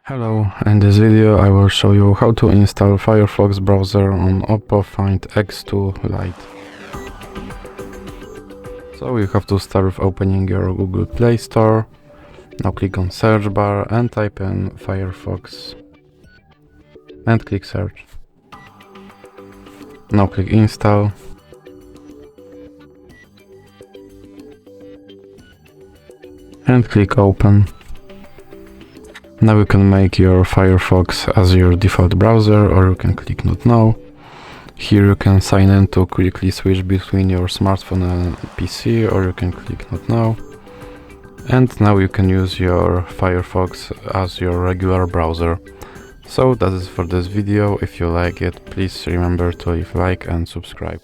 Hello, in this video I will show you how to install Firefox browser on OPPO Find X2 Lite. So you have to start with opening your Google Play Store. Now click on search bar and type in Firefox and click search. Now click install. And click open. Now you can make your Firefox as your default browser, or you can click not now. Here you can sign in to quickly switch between your smartphone and PC, or you can click not now. And now you can use your Firefox as your regular browser. So that is for this video. If you like it, please remember to leave a like and subscribe.